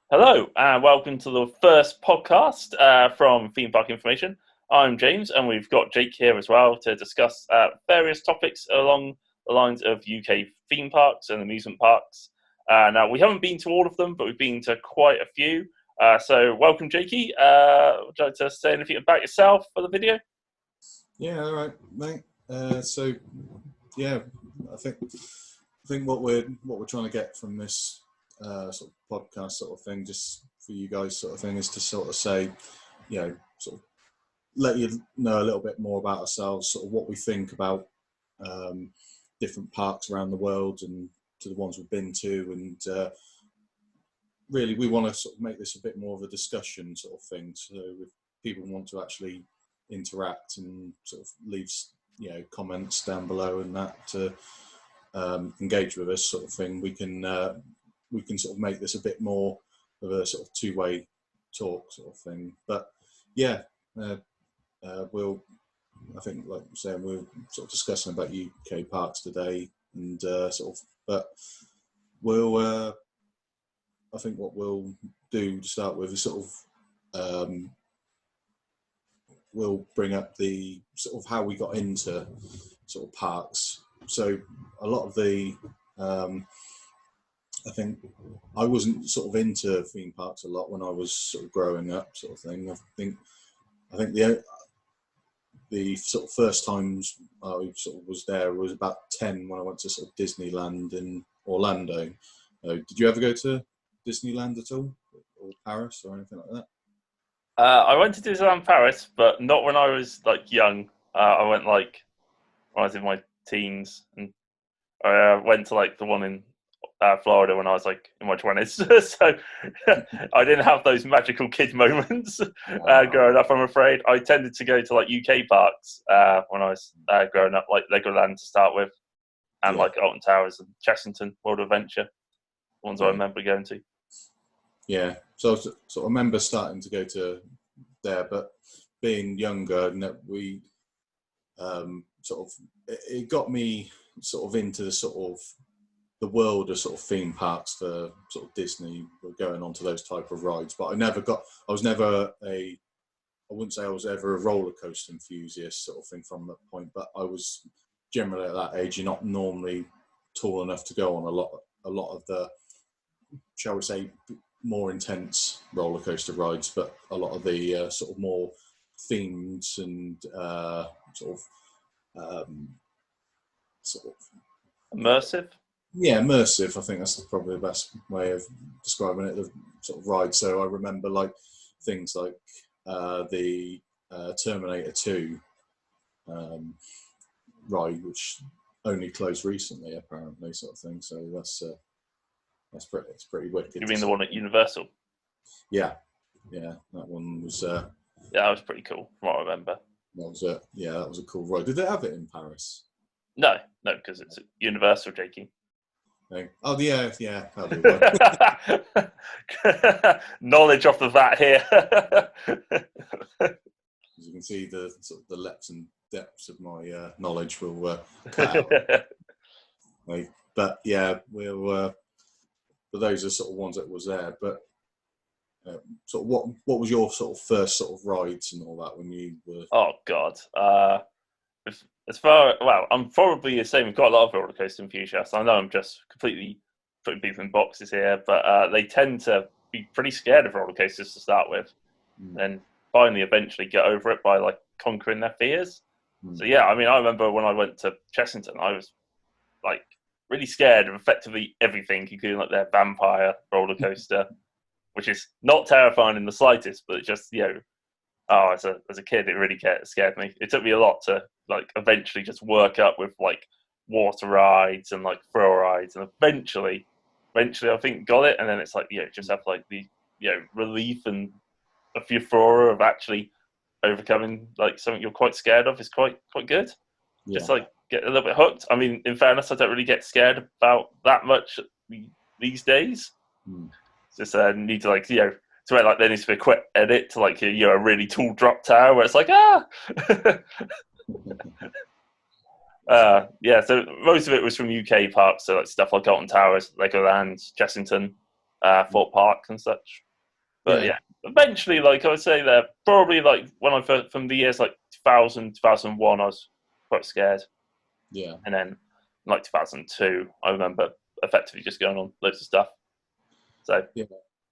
Hello, and welcome to the first podcast from Theme Park Information. I'm James, and we've got Jake here as well to discuss various topics along the lines of UK theme parks and amusement parks. Now, we haven't been to all of them, but we've been to quite a few. So, welcome, Jakey. Would you like to say anything about yourself for the video? Yeah, all right, mate. Yeah, I think what we're trying to get from this sort of podcast sort of thing, just for you guys, sort of thing, is to sort of say, sort of let you know a little bit more about ourselves, sort of what we think about different parks around the world and to the ones we've been to, and really we want to sort of make this a bit more of a discussion sort of thing. So if people want to actually interact and sort of leave comments down below and that to engage with us sort of thing, we can sort of make this a bit more of a sort of two-way talk sort of thing. But yeah, I think, like I'm saying, we're sort of discussing about UK parks today, and but I think what we'll do to start with is sort of we'll bring up the sort of how we got into sort of parks. So a lot of the I think I wasn't sort of into theme parks a lot when I was sort of growing up, sort of thing. I think the sort of first times I sort of was there was about 10 when I went to sort of Disneyland in Orlando. Did you ever go to Disneyland at all, or Paris or anything like that? I went to Disneyland Paris, but not when I was like young. I went like when I was in my teens, and I went to like the one in Florida when I was like in my 20s. So I didn't have those magical kid moments growing up, I'm afraid. I tended to go to like UK parks when I was growing up, like Legoland to start with, and like Alton Towers and Chessington World of Adventure, the ones I remember going to. Yeah, so I sort of remember starting to go to there, but being younger, we sort of it got me sort of into the sort of the world of sort of theme parks for sort of Disney, going on to those type of rides. But I wouldn't say I was ever a roller coaster enthusiast sort of thing from that point, but I was generally at that age, you're not normally tall enough to go on a lot of the, shall we say, more intense roller coaster rides, but a lot of the sort of more themed and sort of Immersive. Yeah, immersive. I think that's probably the best way of describing it. The sort of ride. So I remember like things like the Terminator 2 ride, which only closed recently, apparently, sort of thing. So it's pretty wicked. You mean the one at Universal? Yeah, that one was. Yeah, that was pretty cool, from what I remember. That was a cool ride. Did they have it in Paris? No, because it's Universal, Jakey. Oh yeah. Knowledge off the vat here. As you can see, the sort of the depths and depths of my knowledge will cut out. But yeah, but those are sort of ones that was there. But sort of what was your sort of first sort of rides and all that when you were? Oh God. I'm probably the same with quite a lot of roller coaster enthusiasts. I know I'm just completely putting people in boxes here, but they tend to be pretty scared of roller coasters to start with, and finally eventually get over it by like conquering their fears. So yeah, I mean, I remember when I went to Chessington, I was like really scared of effectively everything, including like their vampire roller coaster, which is not terrifying in the slightest, but just as a kid, it really scared me. It took me a lot to like eventually just work up with like water rides and like thrill rides, and eventually I think got it. And then it's like just have like the relief and a euphoria of actually overcoming like something you're quite scared of is quite good. Yeah. Just like get a little bit hooked. I mean, in fairness, I don't really get scared about that much these days. Just need to like so like there needs to be a quick edit to like a really tall drop tower where it's like so most of it was from UK parks, so like stuff like Alton Towers, Legoland, Chessington. Thorpe Park and such. But yeah, eventually, like I would say, they're probably like when I first from the years like 2000, 2001, I was quite scared. Yeah. And then like 2002, I remember effectively just going on loads of stuff. So yeah,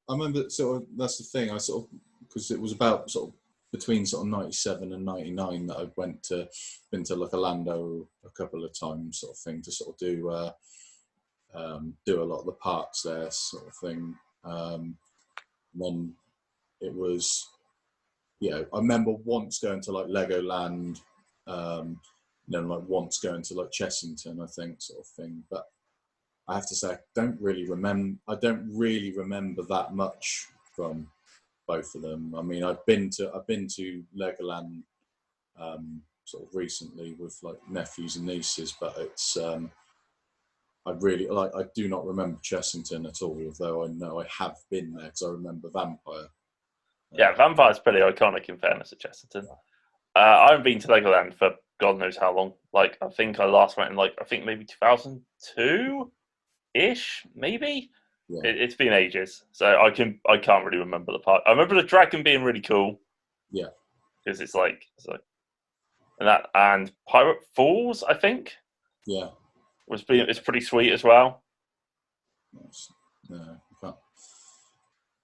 I remember sort of that's the thing. I sort of because it was about sort of between sort of 97 and 99 that I been to like Orlando a couple of times, sort of thing, to sort of do a lot of the parks there, sort of thing. Then it was, I remember once going to like Legoland, then like once going to like Chessington, I think, sort of thing. But I have to say, I don't really remember that much from both of them. I mean, I've been to Legoland sort of recently with like nephews and nieces, but it's I do not remember Chessington at all, although I know I have been there because I remember Vampire. yeah, Vampire's pretty iconic in fairness at Chesterton. I haven't been to Legoland for God knows how long. Like, I think I last went in like, I think maybe 2002-ish, maybe? Yeah. It's been ages, so I can't really remember the park. I remember the dragon being really cool. Yeah. Because it's like and Pirate Falls, I think. Yeah. It's pretty sweet as well. Nice. No, I can't.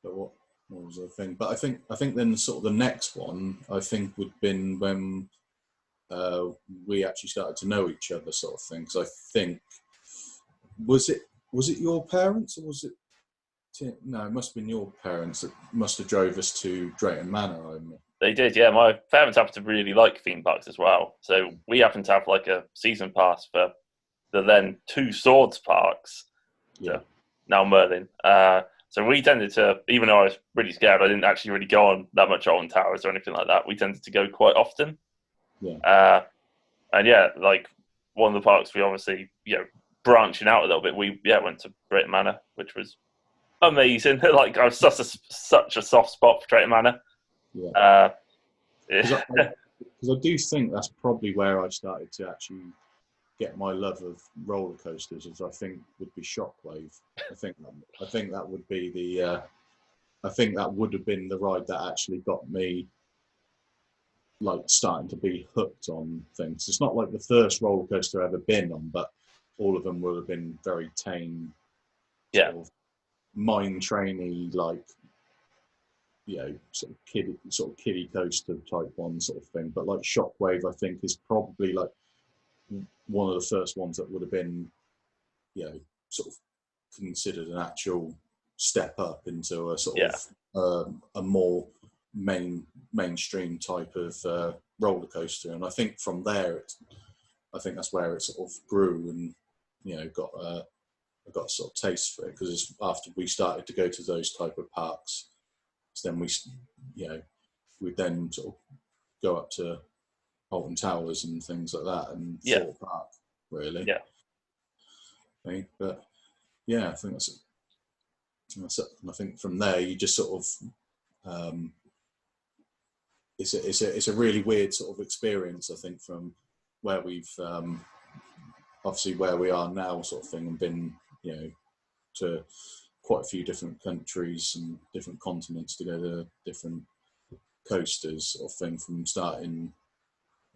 But what was the thing? But I think then sort of the next one I think would have been when we actually started to know each other, sort of thing. Because I think was it your parents or was it? No, it must have been your parents that must have drove us to Drayton Manor. They did, yeah. My parents happen to really like theme parks as well, so we happen to have like a season pass for the then Two Swords parks. Yeah. So now Merlin. So we tended to, even though I was really scared, I didn't actually really go on that much Alton Towers or anything like that. We tended to go quite often. Yeah. And yeah, like one of the parks we obviously, branching out a little bit, we went to Drayton Manor, which was amazing. Like I was such a soft spot for Drayton Manor. Yeah. Because I do think that's probably where I started to actually get my love of roller coasters, as I think would be Shockwave. I think that would be the. I think that would have been the ride that actually got me, like, starting to be hooked on things. It's not like the first roller coaster I've ever been on, but all of them would have been very tame, sort of mind trainy, like, sort of kiddie coaster type one sort of thing. But like Shockwave, I think is probably like one of the first ones that would have been, sort of considered an actual step up into a sort of a more mainstream type of roller coaster. And I think from there, I think that's where it sort of grew and got a sort of taste for it, because it's after we started to go to those type of parks, so then we then sort of go up to Alton Towers and things like that, and Thorpe Park, really. Yeah. Okay, but yeah, I think that's it. I think from there you just sort of it's a really weird sort of experience. I think from where we've obviously where we are now, sort of thing, and been to quite a few different countries and different continents to go to different coasters, sort of thing, from starting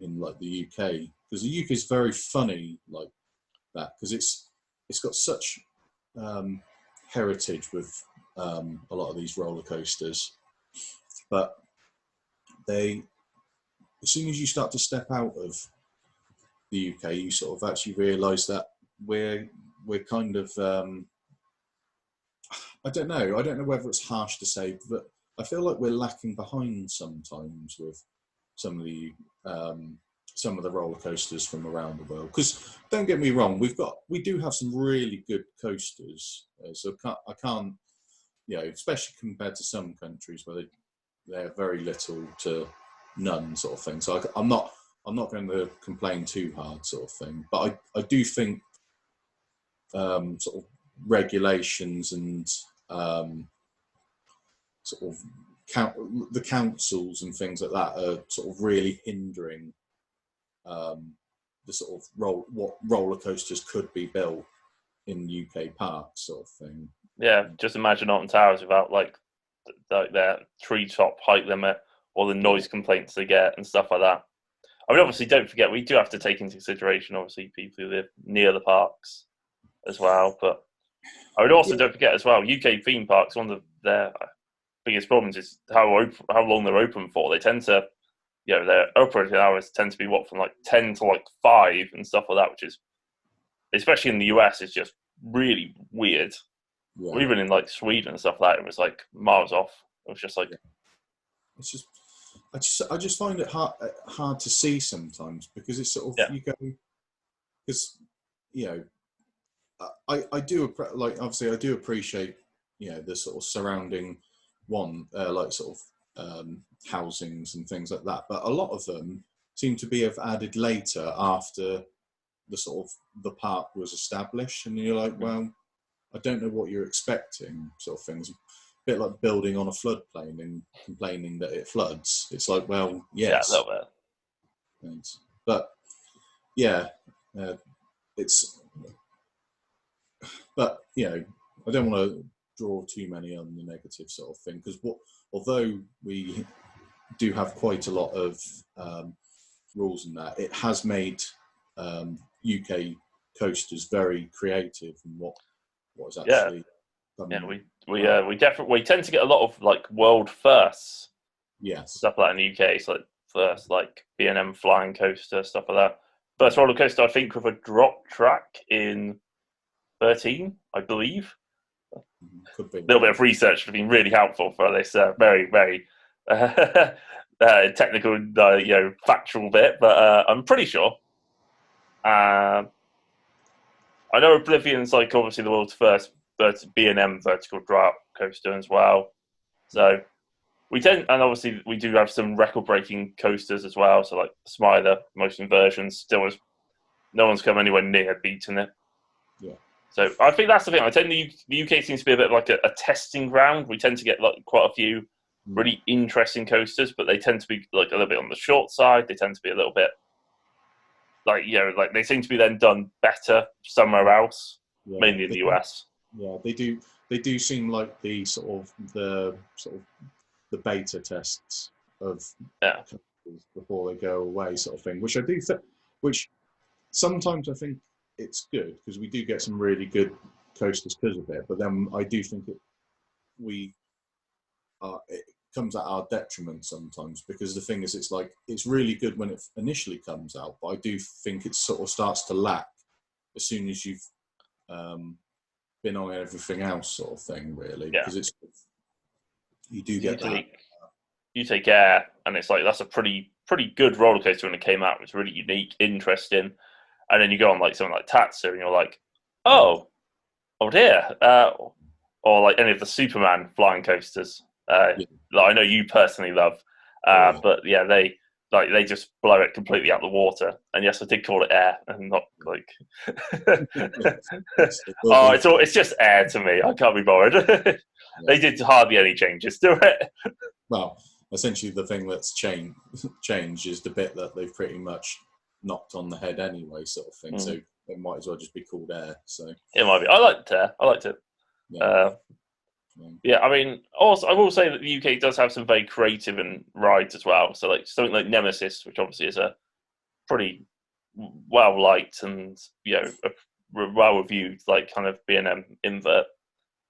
in like the UK, because the UK is very funny like that, because it's got such heritage with a lot of these roller coasters, but as soon as you start to step out of the UK, you sort of actually realise that we're kind of I don't know whether it's harsh to say, but I feel like we're lacking behind sometimes with some of the roller coasters from around the world. Because don't get me wrong, we do have some really good coasters. So I can't, especially compared to some countries where they have very little to none, sort of thing. So I'm not going to complain too hard, sort of thing. But I do think sort of regulations and sort of the councils and things like that are sort of really hindering the sort of what roller coasters could be built in UK parks, sort of thing. Yeah, just imagine Alton Towers without like their treetop height limit or the noise complaints they get and stuff like that. I mean, obviously, don't forget we do have to take into consideration obviously people who live near the parks as well. But I would also Yeah, don't forget as well UK theme parks. One of their biggest problems is how long they're open for. They tend to, their operating hours tend to be from like 10 to like 5 and stuff like that, which is, especially in the US, is just really weird. yeah. Or even in like Sweden and stuff like that, it was like miles off. It was just like, It's just I just find it hard to see sometimes because it's sort of yeah, you go because you know I do like obviously I do appreciate the sort of surrounding like sort of housings and things like that, but a lot of them seem to be have added later after the sort of the park was established, and you're like, well, I don't know what you're expecting, sort of things. A bit like building on a floodplain and complaining that it floods. It's like, well, yeah, a yes, little bit. thanks. But yeah, it's. But I don't want to draw too many on the negative sort of thing because although we do have quite a lot of rules in that, it has made UK coasters very creative and what is Yeah, actually yeah. done well. We definitely tend to get a lot of like world firsts Yes. stuff like that in the UK. It's like first like B&M flying coaster stuff like that. First roller coaster I think with a drop track in 13, I believe. Could be. A little bit of research has been really helpful for this very very technical, factual bit, but I'm pretty sure. I know Oblivion's like obviously the world's first B&M vertical drop coaster as well. So and obviously we do have some record-breaking coasters as well. So like Smiler, most inversions, still is no one's come anywhere near beating it. Yeah. So I think that's the thing. I tend the UK seems to be a bit like a testing ground. We tend to get like quite a few really interesting coasters, but they tend to be like a little bit on the short side. They tend to be a little bit like like they seem to be then done better somewhere else, Yeah. mainly in the US. Yeah, they do. They do seem like the sort of the beta tests of Yeah, before they go away, sort of thing. Which I do think, which sometimes I think it's good because we do get some really good coasters because of it. But then I do think it comes at our detriment sometimes because the thing is, it's like it's really good when it initially comes out, but I do think it sort of starts to lack as soon as you've been on everything else, sort of thing. Really, yeah. because it's you do get that. You take Air, and it's like that's a pretty good roller coaster when it came out. It was really unique, interesting, and then you go on like something like Tatsu, and you're like, oh dear, or like any of the Superman flying coasters. Yeah. That I know you personally love, Oh, yeah. but yeah, they just blow it completely out the water. And yes, I did call it Air, and not like. Yes, it will Oh, be. it's just Air to me. I can't be bothered. Yeah. They did hardly any changes to it. Well, essentially, the thing that's changed is the bit that they've pretty much knocked on the head anyway, sort of thing. So it might as well just be called Air. So It might be. I liked Air. I liked it. yeah, Yeah, I mean, also I will say that the UK does have some very creative and rides as well. So like something like Nemesis, which obviously is a pretty well liked and well reviewed, like kind of B&M invert.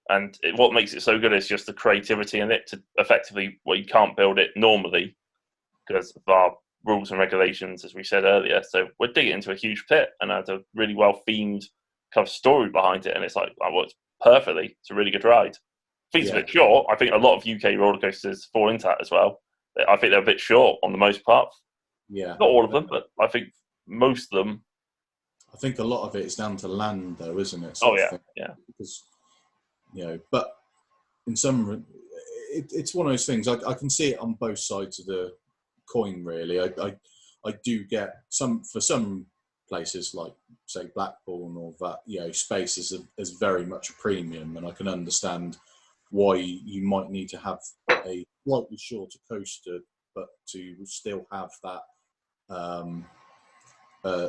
And what makes it so good is just the creativity in it to effectively, well, you can't build it normally because of our rules and regulations, as we said earlier. So we're digging into a huge pit and has a really well themed kind of story behind it. And it's like, that works perfectly. It's a really good ride. I think it's a yeah, bit short. I think a lot of UK roller coasters fall into that as well. I think they're a bit short on the most part. yeah. Not all of them, but I think most of them. I think a lot of it is down to land, though, isn't it? Oh Sort of yeah, thing. yeah, Because but in some, it's one of those things. I can see it on both sides of the coin. Really, I do get for some places like say Blackpool or that. Space is very much a premium, and I can understand why you might need to have a slightly shorter coaster, but to still have that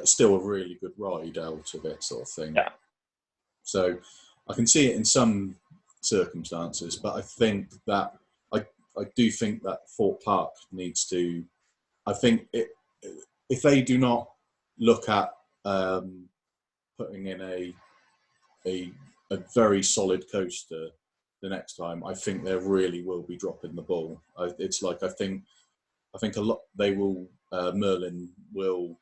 still a really good ride out of it, sort of thing. yeah. So I can see it in some circumstances. But I think that I do think that Thorpe Park needs to. I think if they do not look at putting in a very solid coaster the next time, I think they really will be dropping the ball. It's like I think a lot they will. Merlin will.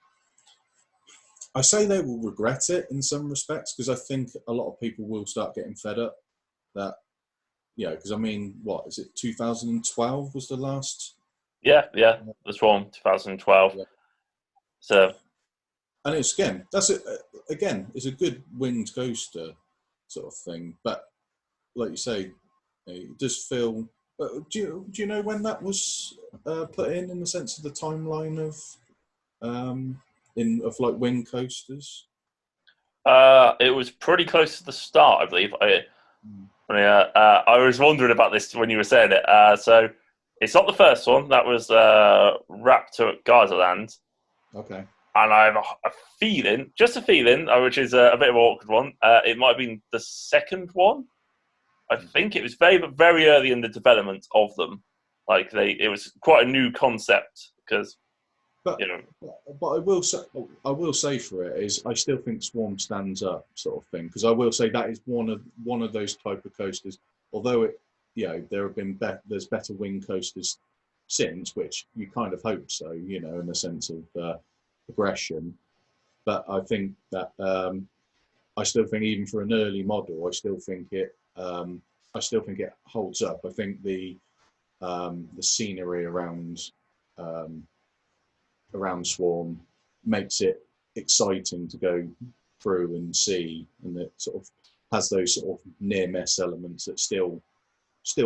I say they will regret it in some respects because I think a lot of people will start getting fed up. That because I mean, what is it? 2012 was the last. Yeah, the Swarm 2012. Yeah. So, and it's it's a good winged coaster sort of thing, but like you say, it does feel. Do you know when that was put in the sense of the timeline of like wing coasters? it was pretty close to the start, I believe. I was wondering about this when you were saying it. So it's not the first one. That was Raptor at Geyserland. Okay. And I have a feeling, just a feeling, which is a bit of an awkward one. It might have been the second one. I think it was very, very early in the development of them. Like it was quite a new concept because, but I will say for it is I still think Swarm stands up sort of thing because I will say that is one of those type of coasters. Although there have been there's better wing coasters since, which you kind of hope so, in the sense of progression. But I think that I still think even for an early model, I still think it holds up. I think the scenery around Swarm makes it exciting to go through and see, and it sort of has those sort of near miss elements that still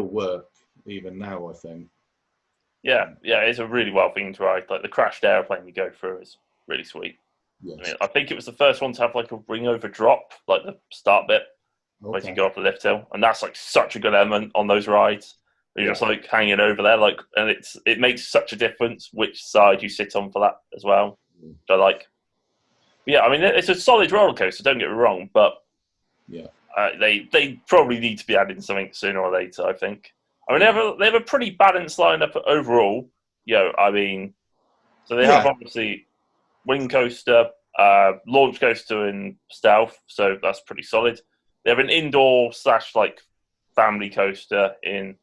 work even now, I think. Yeah, it's a really well themed ride. Like the crashed airplane you go through is really sweet. Yes. I think it was the first one to have like a ring over drop, like the start bit, as you go up the lift hill, and that's like such a good element on those rides. You're just like hanging over there, like, and it makes such a difference which side you sit on for that as well. So like, yeah, I mean it's a solid roller coaster. Don't get me wrong, but they probably need to be adding something sooner or later. I think. I mean they have a pretty balanced lineup overall. I mean, so they have obviously wing coaster, launch coaster in stealth, so that's pretty solid. They have an indoor / like family coaster in.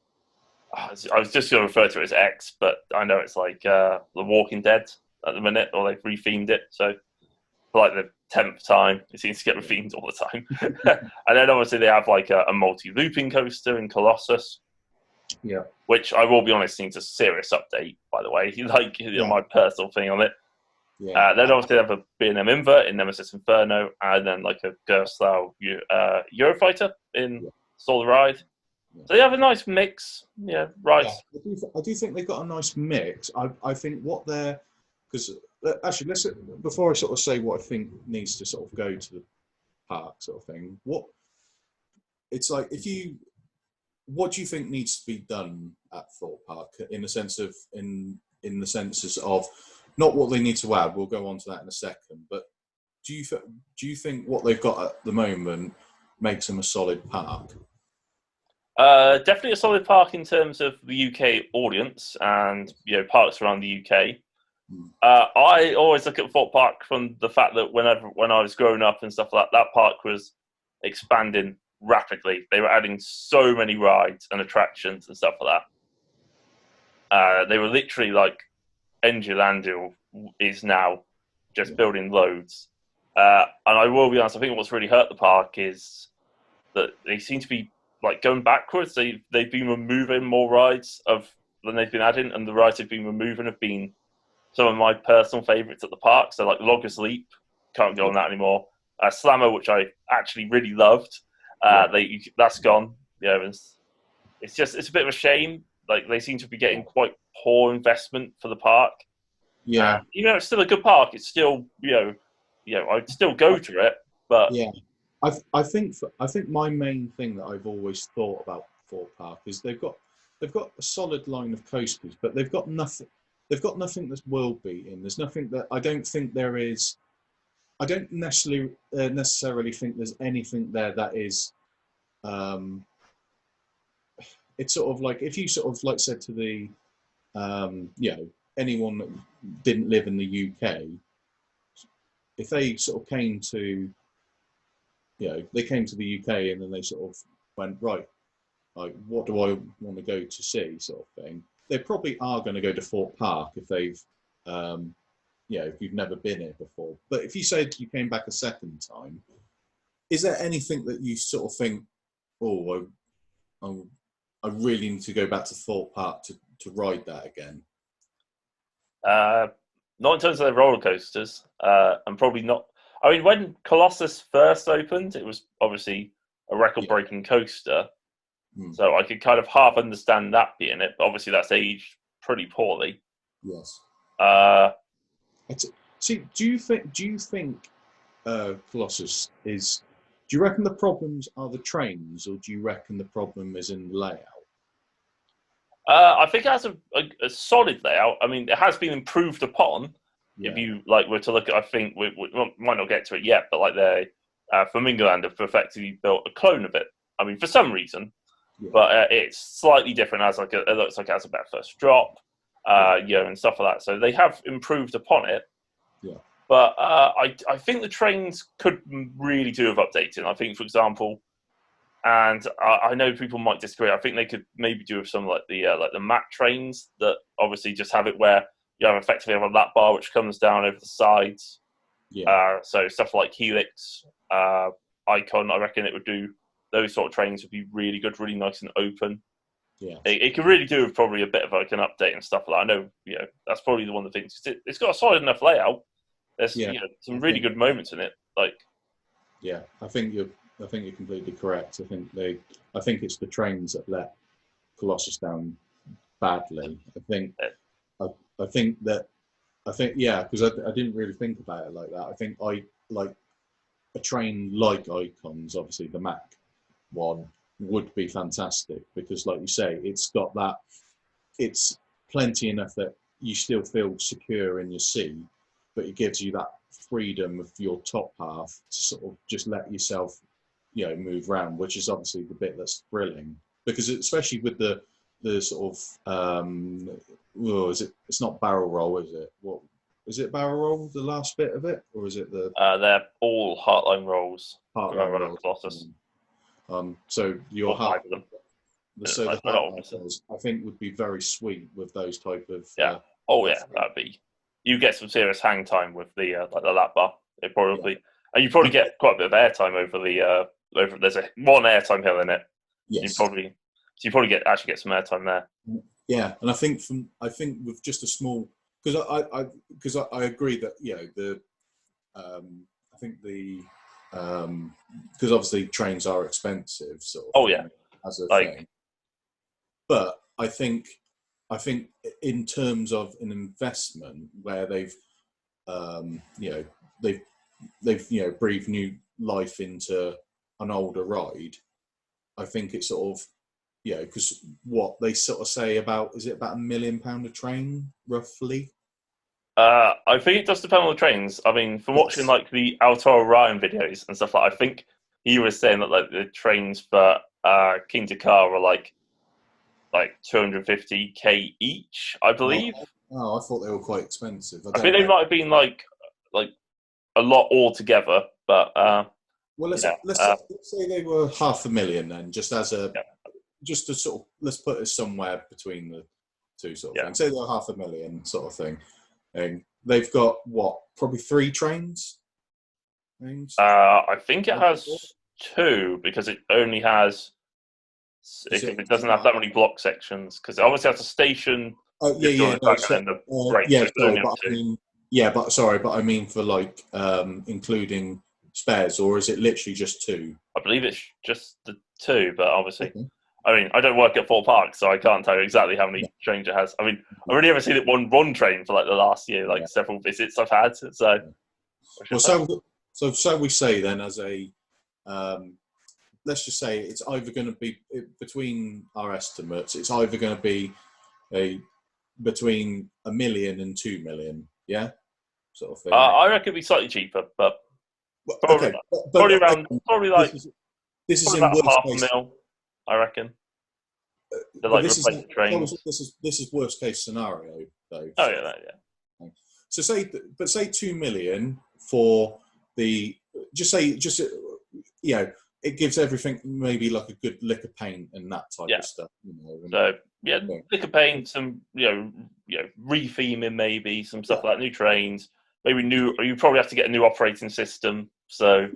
I was just going to refer to it as X, but I know it's like The Walking Dead at the minute, or they've rethemed it. So for like the 10th time, it seems to get rethemed all the time. And then obviously they have like a multi-looping coaster in Colossus. Yeah. Which I will be honest needs a serious update, by the way. Like my personal thing on it. Yeah. Then obviously they have a B&M Invert in Nemesis Inferno, and then like a Gerstlauer Eurofighter in Solar Ride. So they have a nice mix, right. Yeah, I do think they've got a nice mix. I think what they're because actually before I sort of say what I think needs to sort of go to the park sort of thing. What do you think needs to be done at Thorpe Park in the senses of not what they need to add? We'll go on to that in a second. But do you think what they've got at the moment makes them a solid park? Definitely a solid park in terms of the UK audience and parks around the UK. I always look at Thorpe Park from the fact that when I was growing up and stuff like that, that park was expanding rapidly. They were adding so many rides and attractions and stuff like that. They were literally like Engelandia is now just building loads. And I will be honest, I think what's really hurt the park is that they seem to be like going backwards. They've been removing more rides than they've been adding, and the rides they've been removing have been some of my personal favourites at the park. So like Loggers Leap, can't go on that anymore. Slammer, which I actually really loved, that's gone. It's a bit of a shame. Like they seem to be getting quite poor investment for the park. Yeah, it's still a good park. It's still I'd still go to it, but I think my main thing that I've always thought about Thorpe Park is they've got a solid line of coasters, but they've got nothing. They've got nothing that's world beating. There's nothing that I don't think there is. I don't necessarily think there's anything there that is it's sort of like if you sort of like said to the anyone that didn't live in the UK, if they sort of came to they came to the UK and then they sort of went, right, like what do I want to go to see, sort of thing. They probably are going to go to Thorpe Park if they've if you've never been here before. But if you said you came back a second time, is there anything that you sort of think, oh, I really need to go back to Thorpe Park to ride that again? Not in terms of the roller coasters, and probably not. I mean, when Colossus first opened, it was obviously a record-breaking coaster, so I could kind of half understand that being it. But obviously, that's aged pretty poorly. Yes. See, do you think Colossus is? Do you reckon the problems are the trains, or do you reckon the problem is in the layout? I think it has a solid layout. I mean, it has been improved upon. Yeah. If you were to look at, I think we might not get to it yet, but like Flamingoland have effectively built a clone of it. I mean, for some reason, but it's slightly different. It looks like it has a better first drop, and stuff like that. So they have improved upon it. Yeah. But I think the trains could really do with updating. I think, for example, and I know people might disagree. I think they could maybe do with some like the MAC trains that obviously just have it where you have effectively a lap bar which comes down over the sides. Yeah. So stuff like Helix, Icon, I reckon it would do. Those sort of trains would be really good, really nice and open. Yeah. It could really do with probably a bit of like an update and stuff like that. I know, that's probably the one of the things. It's got a solid enough layout. There's some really good moments in it. Yeah, I think you're completely correct. I think it's the trains that let Colossus down badly. I think because I didn't really think about it like that. I think I like a train like Icons, obviously the Mac one would be fantastic because, like you say, it's got that. It's plenty enough that you still feel secure in your seat, but it gives you that freedom of your top half to sort of just let yourself, move around, which is obviously the bit that's thrilling. Because especially with the sort of, it's not barrel roll, is it? What is it? Barrel roll, the last bit of it, or is it the? They're all Heartline rolls. Heartline rolls. Colossus. So your heart. The Heartline, I think, would be very sweet with those type of. Yeah. That'd be. You get some serious hang time with the lap bar. It probably, and you probably get quite a bit of airtime over the there's one airtime hill in it. Yes. You probably get some airtime there. Yeah, and I think with just a small, because I agree that I think the because obviously trains are expensive, sort of. As a thing. But I think in terms of an investment where they've breathed new life into an older ride, I think it's sort of because what they sort of say about, is it about £1 million a train roughly? I think it does depend on the trains. I mean, from watching like the Outer Orion videos and stuff I think he was saying that like the trains for King Dakar are like 250k each, I believe. Oh, I thought they were quite expensive. I think they might have been like a lot altogether, but well, let's say they were 500,000 then, just as a just to sort of, let's put it somewhere between the two sort of things. Say they're 500,000 sort of thing, and they've got probably 3 trains. I think it has 2 because it only has. It doesn't have that many block sections because it obviously has a station. But I mean for like including spares, or is it literally just 2? I believe it's just the 2, but obviously, I mean, I don't work at Thorpe Park, so I can't tell you exactly how many trains it has. I mean, I've only ever seen it one train for like the last year, several visits I've had. So, so shall we say then, as a let's just say it's either going to be, between our estimates, it's either going to be between $1 million and $2 million, sort of thing. I reckon it'd be slightly cheaper, but probably this is in about worst $500,000, I reckon. to But like this is replace the trains. this is worst case scenario though. Oh yeah, yeah. So say 2 million for the just it gives everything maybe like a good lick of paint and that type Yeah. of stuff. And, So yeah, lick of paint, some retheming, maybe some stuff like new trains, maybe new. You probably have to get a new operating system. So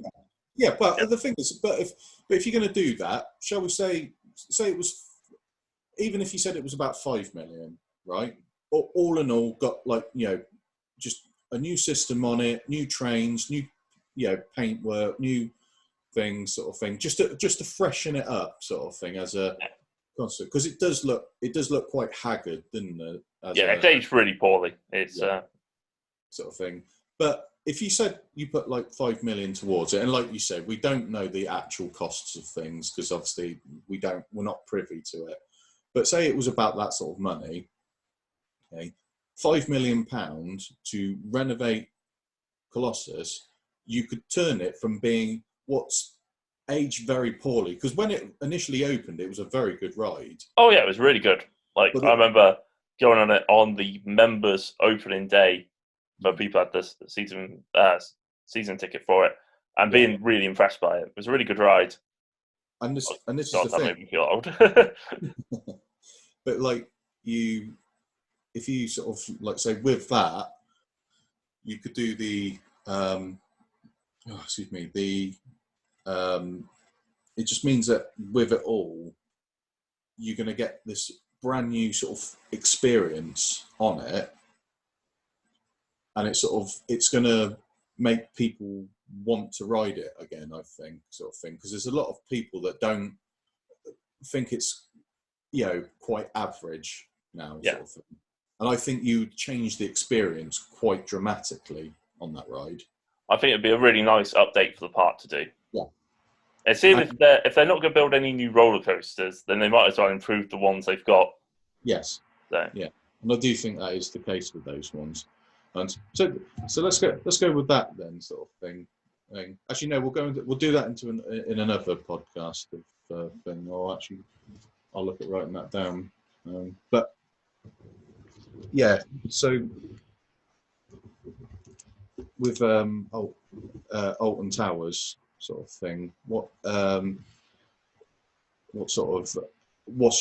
yeah, but the thing is, but if you're going to do that, shall we say it was, even if you said it was about 5 million, right? All in all, got like just a new system on it, new trains, new paintwork, new things, sort of thing, just to freshen it up, sort of thing, as a concert, because it does look quite haggard, doesn't it? It's aged really poorly. It's sort of thing. But if you said you put like 5 million towards it, and like you said, we don't know the actual costs of things because obviously we're not privy to it. But say it was about that sort of money, okay, £5 million to renovate Colossus, you could turn it from being what's aged very poorly, because when it initially opened, it was a very good ride. Oh yeah, it was really good. Like I remember going on it on the members opening day, when people had this season ticket for it, and being really impressed by it. It was a really good ride. And this is the thing. Made me feel old. But like if you sort of like say with that, you could do the it just means that with it all, you're going to get this brand new sort of experience on it, and it's going to make people want to ride it again, I think, sort of thing, because there's a lot of people that don't think it's quite average now, sort of thing. And I think you change the experience quite dramatically on that ride. I think it'd be a really nice update for the park to do. Yeah. And seeing if they're not going to build any new roller coasters, then they might as well improve the ones they've got. Yes. So. Yeah, and I do think that is the case with those ones. And so let's go with that then, sort of thing. Actually, no, we'll do that in another podcast of thing. I'll look at writing that down. But yeah, so with Alton Towers sort of thing, what's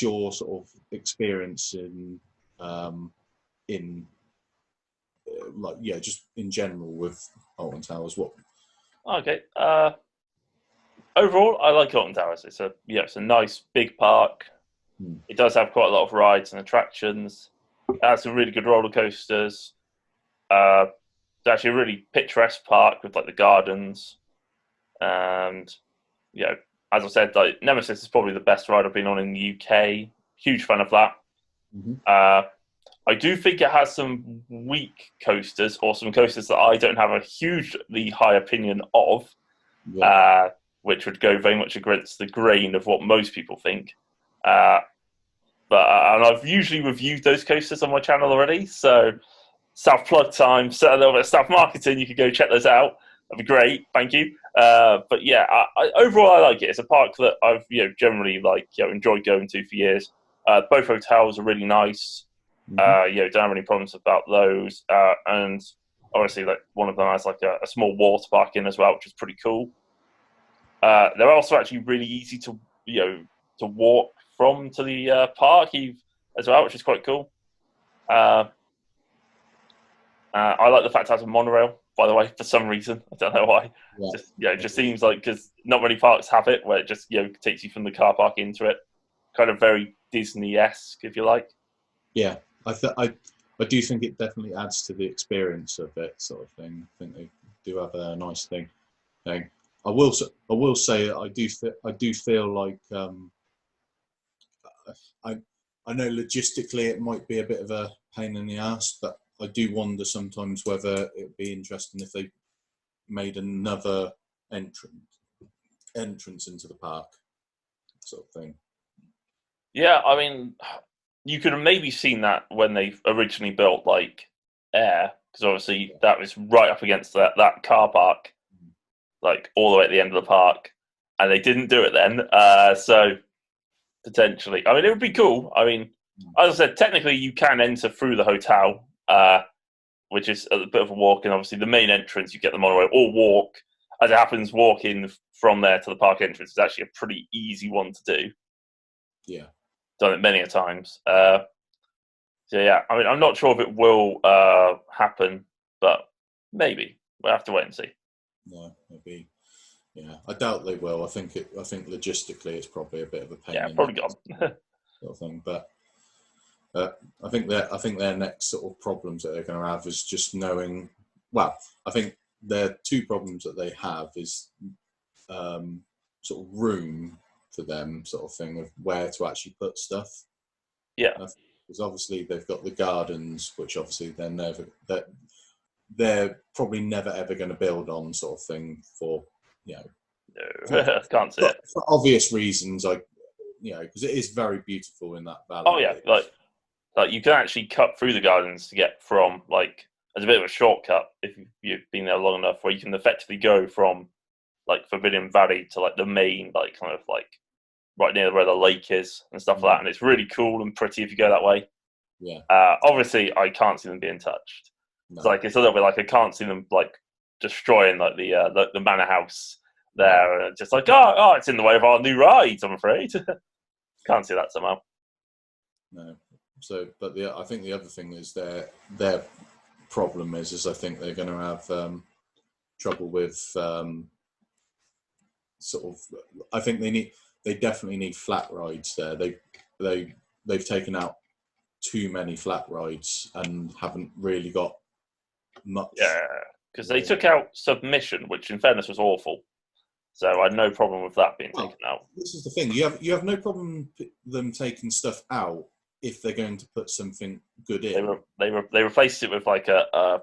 your sort of experience in just in general with Alton Towers? Okay. Overall, I like Alton Towers. It's a nice big park. It does have quite a lot of rides and attractions. It has some really good roller coasters. It's actually a really picturesque park with like the gardens, and as I said, like Nemesis is probably the best ride I've been on in the UK. Huge fan of that. I do think it has some weak coasters, or some coasters that I don't have a hugely high opinion of, which would go very much against the grain of what most people think. And I've usually reviewed those coasters on my channel already, so self plug time, set a little bit of staff marketing. You could go check those out. That'd be great. Thank you. But yeah, overall I like it. It's a park that I've generally enjoyed going to for years. Both hotels are really nice. Don't have any problems about those. And obviously, like one of them has like a small water park in as well, which is pretty cool. They're also actually really easy to walk from to the park as well, which is quite cool. I like the fact it has a monorail, by the way, for some reason. I don't know why. Yeah. It just seems like, because not many parks have it, where it just takes you from the car park into it. Kind of very Disney-esque, if you like. Yeah, I do think it definitely adds to the experience of it, sort of thing. I think they do have a nice thing. I will say that I do feel like I know logistically it might be a bit of a pain in the ass, but I do wonder sometimes whether it'd be interesting if they made another entrance into the park, sort of thing. Yeah, I mean, you could have maybe seen that when they originally built like Air, because obviously that was right up against that car park, like all the way at the end of the park, and they didn't do it then. So Potentially. I mean, it would be cool. I mean, as I said, technically you can enter through the hotel, which is a bit of a walk, and obviously the main entrance you get the monorail, or walk. As it happens, walking from there to the park entrance is actually a pretty easy one to do. Yeah. Done it many a times. So yeah, I mean, I'm not sure if it will happen, but maybe we'll have to wait and see. No, maybe. Yeah, I doubt they will. I think logistically it's probably a bit of a pain. Yeah, probably gone. Sort of thing, but I think their next sort of problems that they're going to have is just knowing. Well, I think their two problems that they have is sort of room for them, sort of thing, of where to actually put stuff. Yeah, because obviously they've got the gardens, which obviously they're probably never ever going to build on, sort of thing, for no, I can't see it for obvious reasons. Because it is very beautiful in that valley. Oh yeah, like you can actually cut through the gardens to get from as a bit of a shortcut if you've been there long enough, where you can effectively go from Forbidden Valley to the main kind of right near where the lake is and stuff like that, and it's really cool and pretty if you go that way. Yeah. Obviously, I can't see them being touched. No. It's a little bit I can't see them destroying the manor house there, and just oh, it's in the way of our new rides. I'm afraid. Can't see that somehow. No. So, but I think the other thing is their problem is I think they're going to have trouble with sort of. I think they definitely need flat rides there. They've taken out too many flat rides and haven't really got much. Yeah, because they took out Submission, which in fairness was awful. So I had no problem with that being taken out. This is the thing: you have no problem them taking stuff out if they're going to put something good in. They replaced it with a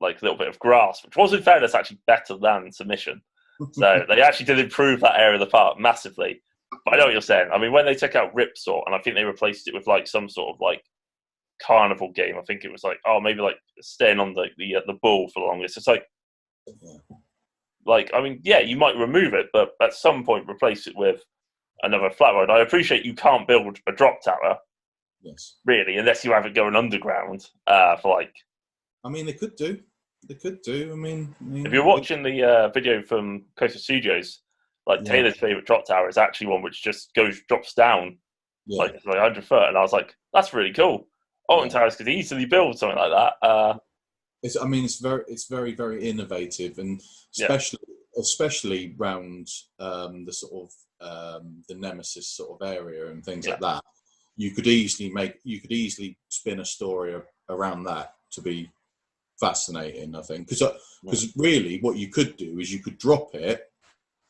little bit of grass, which was in fairness actually better than Submission. So they actually did improve that area of the park massively. But I know what you're saying. I mean, when they took out Ripsaw, and I think they replaced it with some sort of carnival game. I think it was maybe staying on the bull for the longest. It's I mean, yeah, you might remove it, but at some point replace it with another flat ride. I appreciate you can't build a drop tower, yes, really, unless you have it going underground for I mean, they could do. I mean, if you're watching the video from Coaster Studios, Taylor's favorite drop tower is actually one which just drops down 100 foot, and I was like, that's really cool. Alton Towers could easily build something like that. It's very, very innovative, and especially around the sort of the Nemesis sort of area and things like that. You could easily spin a story around that to be fascinating. I think because really what you could do is you could drop it,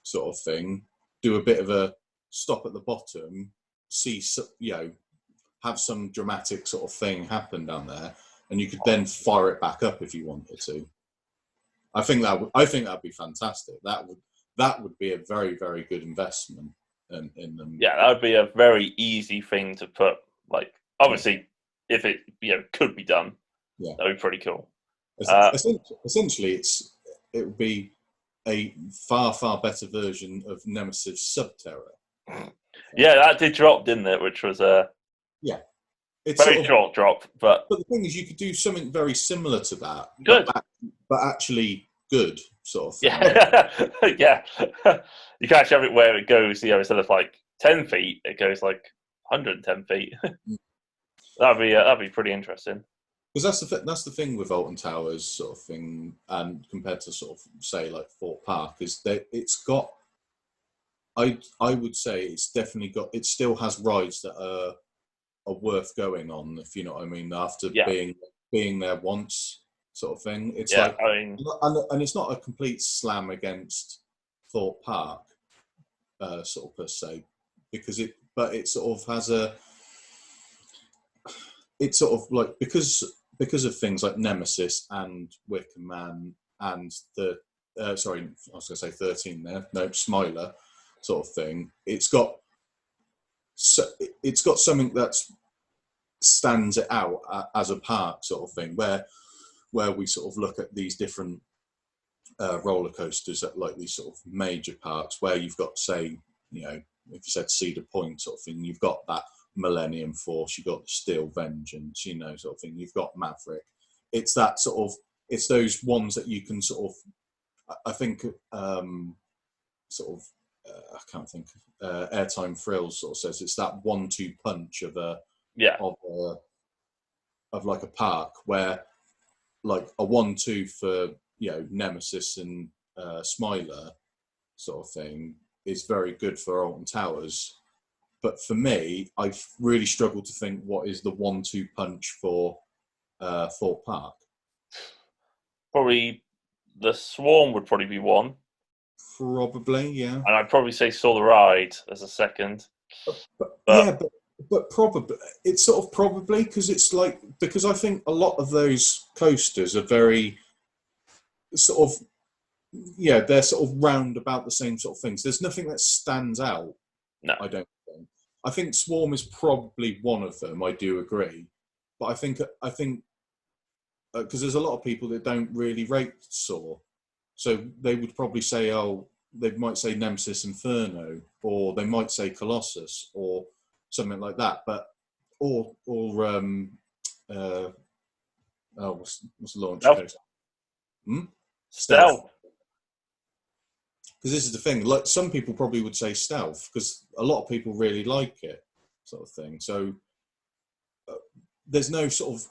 sort of thing, do a bit of a stop at the bottom, have some dramatic sort of thing happen down there, and you could then fire it back up if you wanted to. I think that'd be fantastic. That would be a very, very good investment in them. Yeah, that would be a very easy thing to put. Obviously, if it could be done, that would be pretty cool. Essentially, it would be a far, far better version of Nemesis Subterra. Yeah, that did drop, didn't it? Which was it's very short drop, but the thing is, you could do something very similar to that. Good, but actually good, sort of thing. Yeah, you can actually have it where it goes. Instead of 10 feet, it goes 110 feet. That'd be pretty interesting. Because that's the thing with Alton Towers, sort of thing, and compared to sort of say Fort Park, is that it's got. I would say it's definitely got. It still has rides that are worth going on, if you know what I mean. After being there once, sort of thing. It's and it's not a complete slam against Thorpe Park, sort of per se, because it sort of has a. It's sort of because of things like Nemesis and Wicker Man and the I was going to say 13 there, no, Smiler, sort of thing. It's got something that stands it out as a park, sort of thing, where we sort of look at these different roller coasters at these sort of major parks where you've got, say, if you said Cedar Point sort of thing, you've got that Millennium Force, you've got the Steel Vengeance, sort of thing. You've got Maverick. It's that sort of, it's those ones that you can sort of, I think, I can't think. Airtime Thrills sort of says it's that 1-2 punch of like a park where, like, a 1-2 for Nemesis and Smiler sort of thing is very good for Alton Towers. But for me, I've really struggled to think what is the 1-2 punch for Thorpe Park. Probably the Swarm would probably be one. Probably, yeah. And I'd probably say Saw the Ride as a second. But probably, it's sort of probably because it's like, because I think a lot of those coasters are very sort of, they're sort of round about the same sort of things. There's nothing that stands out. No. I don't think. I think Swarm is probably one of them. I do agree. But I think because there's a lot of people that don't really rate Saw. So they would probably say, they might say Nemesis Inferno, or they might say Colossus, or something like that. But what's the launch coaster? Stealth. Because this is the thing. Like, some people probably would say Stealth because a lot of people really like it, sort of thing. So there's no sort of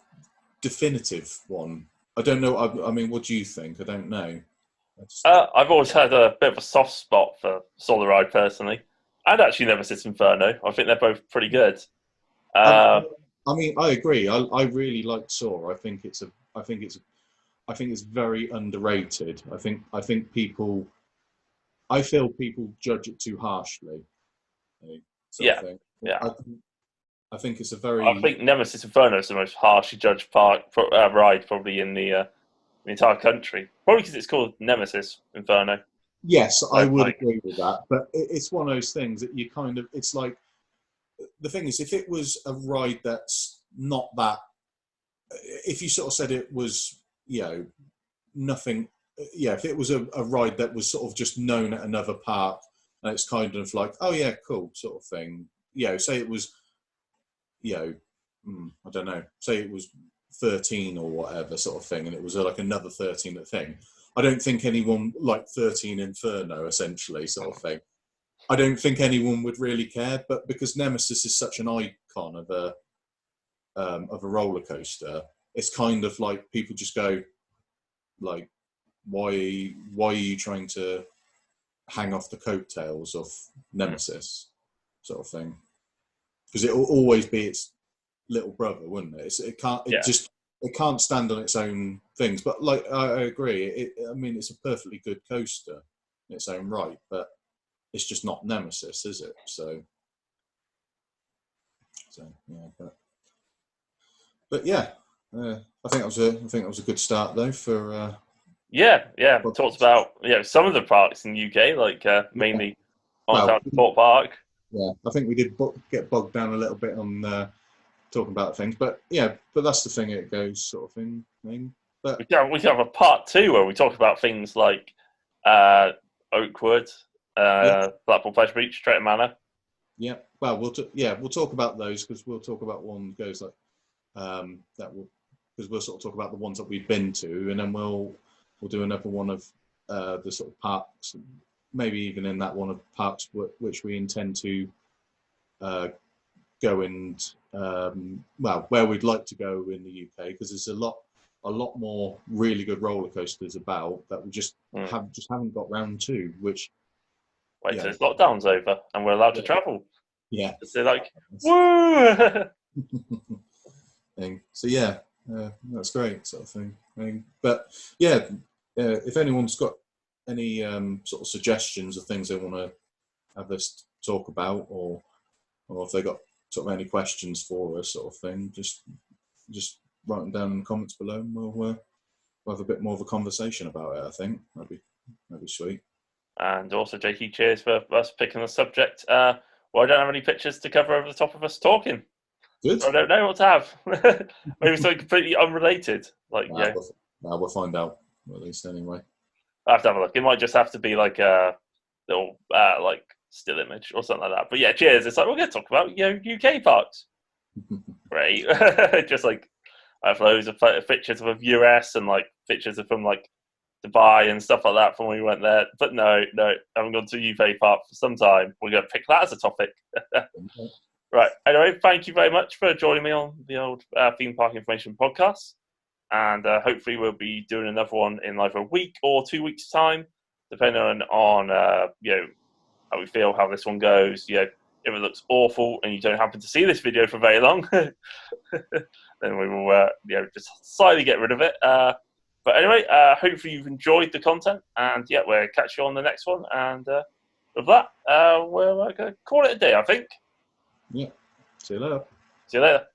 definitive one. I don't know. I mean, what do you think? I don't know. I've always had a bit of a soft spot for Saw the Ride personally, and actually Nemesis Inferno. I think they're both pretty good. I mean, I agree. I really like Saw. I think it's very underrated. I feel people judge it too harshly. I think it's a very. I think Nemesis Inferno is the most harshly judged ride probably in the entire country. Probably because it's called Nemesis Inferno. Yes, I would agree with that. But it's one of those things that you kind of. It's like, the thing is, if it was a ride that's not that. If you sort of said it was, nothing. If it was a ride that was sort of just known at another park, and it's kind of like, oh yeah, cool, sort of thing. Say it was, I don't know, say it was 13 or whatever sort of thing, and it was like another 13 thing. I don't think anyone like 13 Inferno, essentially, sort of thing. I don't think anyone would really care, but because Nemesis is such an icon of a roller coaster, it's kind of like people just go, like, why are you trying to hang off the coattails of Nemesis, sort of thing? Because it will always be its little brother, wouldn't it? It can't stand on its own things. But like, I agree. I mean, it's a perfectly good coaster in its own right, but it's just not Nemesis, is it? So yeah, but yeah, I think that was a good start though for. Yeah. We talked about some of the parks in the UK, like mainly Thorpe Park. Yeah, I think we did get bogged down a little bit on talking about things, but that's the thing. It goes sort of thing. But we can have a part 2 where we talk about things like Oakwood, Blackpool Pleasure Beach, Stretton Manor. Yeah, well, we'll talk about those because we'll talk about one that goes like because we'll sort of talk about the ones that we've been to, and then we'll do another one of the sort of parks, maybe even in that one of parks which we intend to go and where we'd like to go in the UK, because there's a lot more really good roller coasters about that we just haven't got round to. Which till this lockdown's over and we're allowed to travel. Yeah, they're like, woo! So that's great, sort of thing. But if anyone's got any sort of suggestions of things they want to have us talk about, or if they got sort of any questions for us, sort of thing, just write them down in the comments below, and we'll have a bit more of a conversation about it. I think that'd be sweet. And also, Jakey, cheers for us picking the subject. Well, I don't have any pictures to cover over the top of us talking. Good. I don't know what to have. Maybe something completely unrelated. We'll find out, at least anyway. I have to have a look. It might just have to be like a little still image or something like that. But yeah, cheers. It's like we're going to talk about UK parks. Great, just like I have loads of pictures of US and like pictures from like Dubai and stuff like that from when we went there. But no, I haven't gone to a UK park for some time. We're going to pick that as a topic. Right. Anyway, thank you very much for joining me on the old Theme Park Information podcast. And hopefully we'll be doing another one in either a week or 2 weeks' time, depending on how we feel, how this one goes. If it looks awful and you don't happen to see this video for very long, then we will just slightly get rid of it. But anyway, hopefully you've enjoyed the content, and we'll catch you on the next one. And with that, we're going to call it a day, I think. Yeah. See you later. See you later.